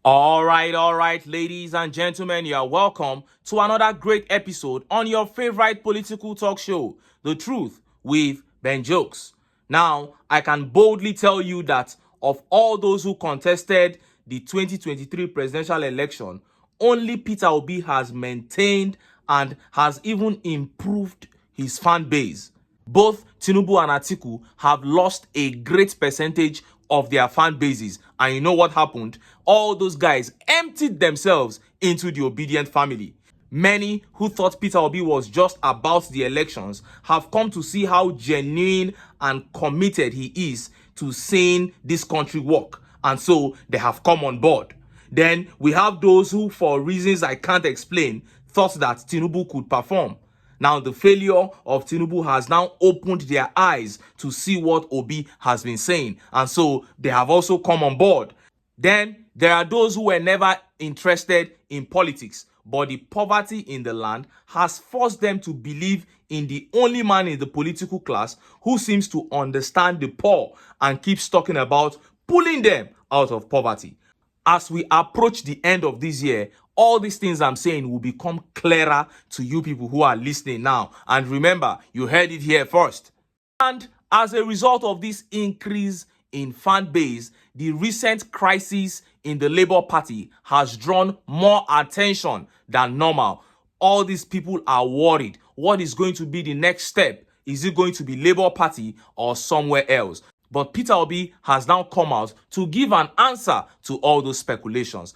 All right, ladies and gentlemen, you are welcome to another great episode on your favorite political talk show, The Truth with Ben Jokes. Now, I can boldly tell you that of all those who contested the 2023 presidential election, only Peter Obi has maintained and has even improved his fan base. Both Tinubu and Atiku have lost a great percentage of their fan bases. And you know what happened? All those guys emptied themselves into the Obedient family. Many who thought Peter Obi was just about the elections have come to see how genuine and committed he is to seeing this country work. And so they have come on board. Then we have those who, for reasons I can't explain, thought that Tinubu could perform. Now, the failure of Tinubu has now opened their eyes to see what Obi has been saying. And so they have also come on board. Then there are those who were never interested in politics, but the poverty in the land has forced them to believe in the only man in the political class who seems to understand the poor and keeps talking about pulling them out of poverty. As we approach the end of this year, all these things I'm saying will become clearer to you people who are listening now. And remember, you heard it here first. And as a result of this increase in fan base, the recent crisis in the Labour Party has drawn more attention than normal. All these people are worried. What is going to be the next step? Is it going to be Labour Party or somewhere else? But Peter Obi has now come out to give an answer to all those speculations.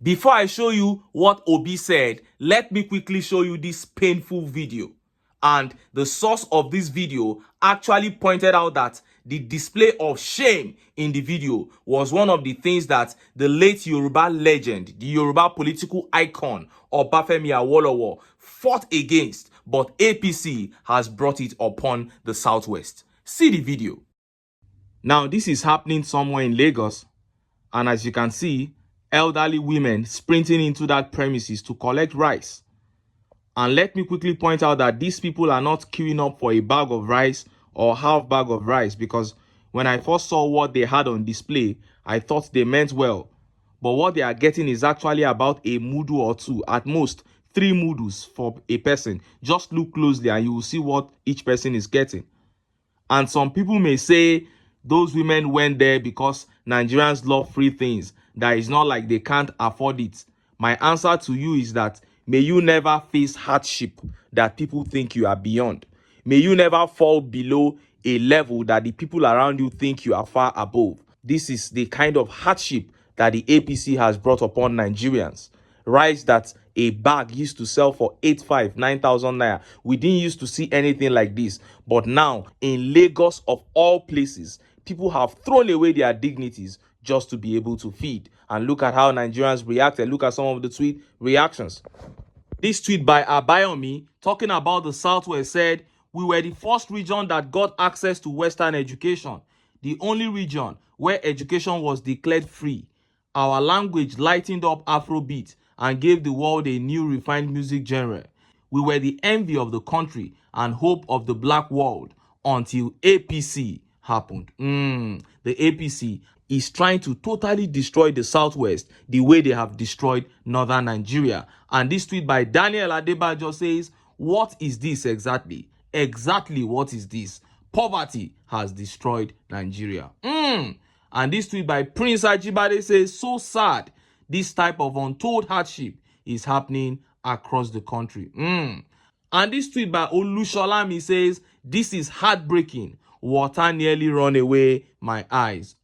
Before I show you what Obi said, let me quickly show you this painful video. And the source of this video actually pointed out that the display of shame in the video was one of the things that the late Yoruba legend, the Yoruba political icon, Obafemi Awolowo, fought against, but APC has brought it upon the Southwest. See the video. Now, this is happening somewhere in Lagos, and as you can see, elderly women sprinting into that premises to collect rice. And let me quickly point out that these people are not queuing up for a bag of rice or half bag of rice, because when I first saw what they had on display, I thought they meant well. But what they are getting is actually about a mudu or two, at most 3 mudus for a person. Just look closely and you will see what each person is getting. And some people may say those women went there because Nigerians love free things, that is not like they can't afford it. My answer to you is that may you never face hardship that people think you are beyond. May you never fall below a level that the people around you think you are far above. This is the kind of hardship that the APC has brought upon Nigerians. Rice that a bag used to sell for 8,500, 9,000 naira. We didn't used to see anything like this. But now, in Lagos of all places, people have thrown away their dignities just to be able to feed. And look at how Nigerians reacted. Look at some of the tweet reactions. This tweet by Abayomi talking about the Southwest said, "We were the first region that got access to Western education, the only region where education was declared free. Our language lightened up Afrobeat and gave the world a new refined music genre. We were the envy of the country and hope of the black world until APC happened." The APC is trying to totally destroy the Southwest the way they have destroyed Northern Nigeria. And this tweet by Daniel Adebajo says, "What is this exactly? Exactly what is this? Poverty has destroyed Nigeria." And this tweet by Prince Ajibade says, "So sad. This type of untold hardship is happening across the country." And this tweet by Olusholami says, "This is heartbreaking. Water nearly run away my eyes."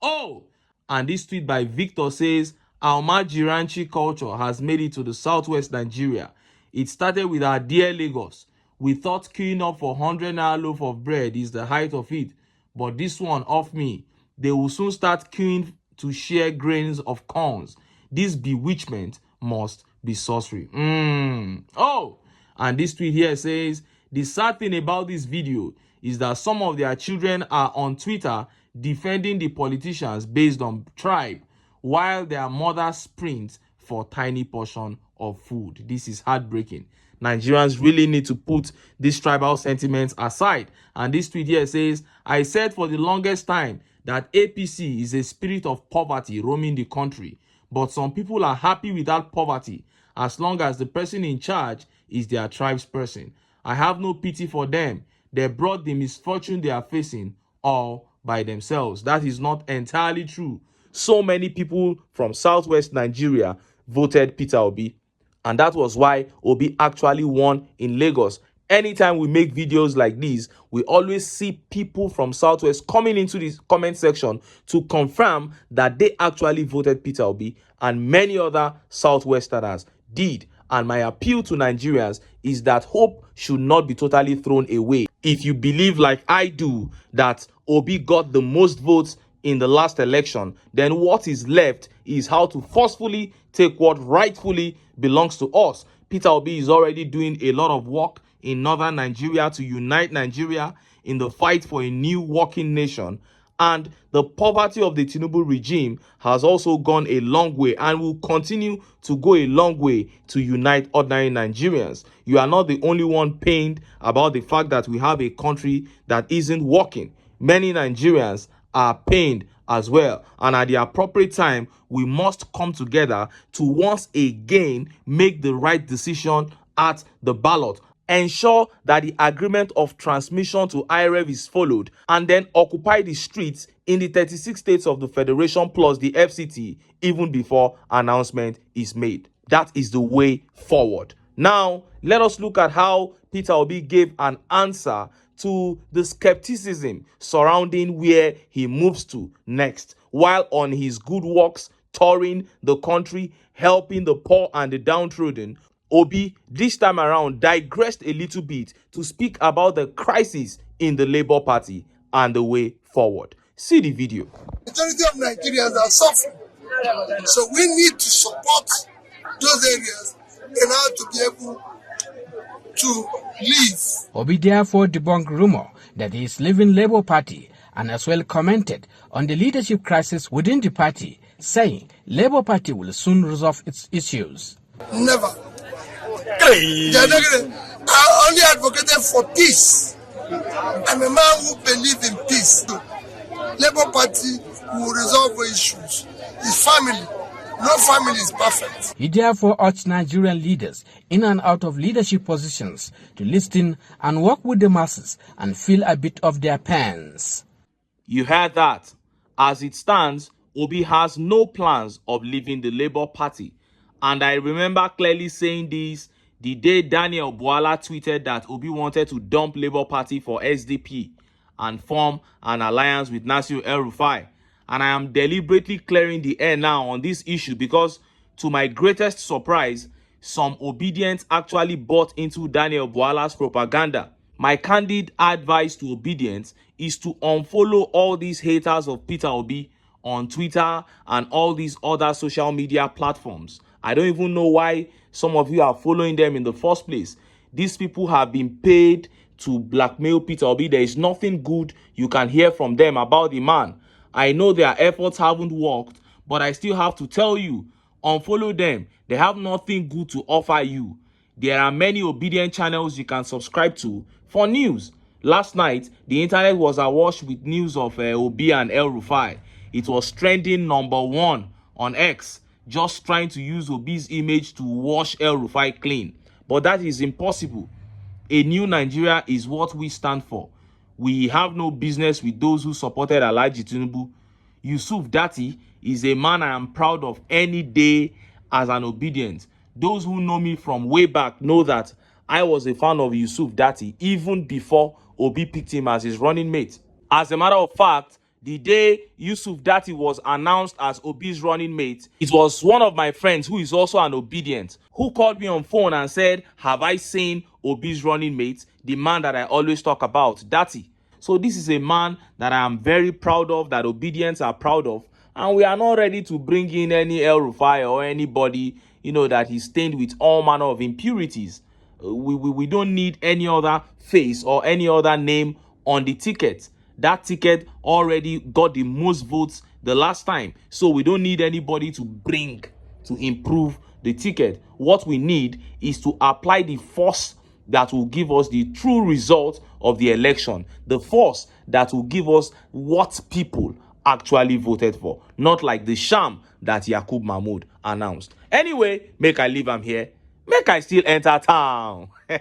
And this tweet by Victor says, "Almajiranchi culture has made it to the Southwest Nigeria. It started with our dear Lagos. We thought queuing up for 100 naira loaf of bread is the height of it. But this one off me. They will soon start queuing to share grains of corns. This bewitchment must be sorcery." And this tweet here says, "The sad thing about this video is that some of their children are on Twitter defending the politicians based on tribe, while their mothers sprint for tiny portion of food." This is heartbreaking. Nigerians really need to put these tribal sentiments aside. And this tweet here says, "I said for the longest time that APC is a spirit of poverty roaming the country. But some people are happy with that poverty as long as the person in charge is their tribe's person. I have no pity for them. They brought the misfortune they are facing all by themselves. That is not entirely true. So many people from southwest Nigeria voted Peter Obi, and that was why Obi actually won in Lagos. Anytime we make videos like these, we always see people from southwest coming into this comment section to confirm that they actually voted Peter Obi, and many other southwesterners did. And my appeal to Nigerians is that hope should not be totally thrown away. If you believe, like I do, that Obi got the most votes in the last election, then what is left is how to forcefully take what rightfully belongs to us. Peter Obi is already doing a lot of work in northern Nigeria to unite Nigeria in the fight for a new working nation. And the poverty of the Tinubu regime has also gone a long way and will continue to go a long way to unite ordinary Nigerians. You are not the only one pained about the fact that we have a country that isn't working. Many Nigerians are pained as well. And at the appropriate time, we must come together to once again make the right decision at the ballot. Ensure that the agreement of transmission to IREV is followed, and then occupy the streets in the 36 states of the Federation plus the FCT even before announcement is made. That is the way forward. Now, let us look at how Peter Obi gave an answer to the skepticism surrounding where he moves to next, while on his good works touring the country, helping the poor and the downtrodden. Obi this time around digressed a little bit to speak about the crisis in the Labour Party and the way forward. See the video. The majority of Nigerians are suffering, so we need to support those areas in order to be able to live. Obi therefore debunked rumor that he is leaving Labour Party and as well commented on the leadership crisis within the party, saying Labour Party will soon resolve its issues. Never. I only advocated for peace. I'm a man who believes in peace. Labour Party will resolve issues. His family. No family is perfect. He therefore urged Nigerian leaders in and out of leadership positions to listen and work with the masses and feel a bit of their pains. You heard that. As it stands, Obi has no plans of leaving the Labour Party. And I remember clearly saying this the day Daniel Bwala tweeted that Obi wanted to dump Labour Party for SDP and form an alliance with Nasir El-Rufai. And I am deliberately clearing the air now on this issue because, to my greatest surprise, some OBIdients actually bought into Daniel Bwala's propaganda. My candid advice to OBIdients is to unfollow all these haters of Peter Obi on Twitter and all these other social media platforms. I don't even know why some of you are following them in the first place. These people have been paid to blackmail Peter Obi. There is nothing good you can hear from them about the man. I know their efforts haven't worked, but I still have to tell you, unfollow them. They have nothing good to offer you. There are many obedient channels you can subscribe to for news. Last night, the internet was awash with news of Obi and El-Rufai. It was trending #1 on X, just trying to use Obi's image to wash El-Rufai clean. But that is impossible. A new Nigeria is what we stand for. We have no business with those who supported Alhaji Tinubu. Yusuf Datti is a man I am proud of any day as an obedient. Those who know me from way back know that I was a fan of Yusuf Datti even before Obi picked him as his running mate. As a matter of fact, the day Yusuf Datti was announced as Obi's running mate, it was one of my friends who is also an obedient who called me on phone and said, have I seen Obi's running mate, the man that I always talk about, Datti? So this is a man that I am very proud of, that obedients are proud of, and we are not ready to bring in any El-Rufai or anybody, that is stained with all manner of impurities. We don't need any other face or any other name on the ticket. That ticket already got the most votes the last time, so we don't need anybody to bring to improve the ticket. What we need is to apply the force that will give us the true result of the election, the force that will give us what people actually voted for, not like the sham that Yakub Mahmood announced. Anyway, make I leave am here. Make I still enter town. Make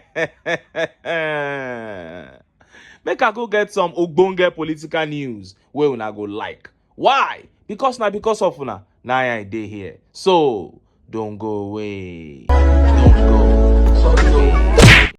I go get some ogbonge political news wey una go like. Why? Because of una na I dey here. So don't go away. Don't go away.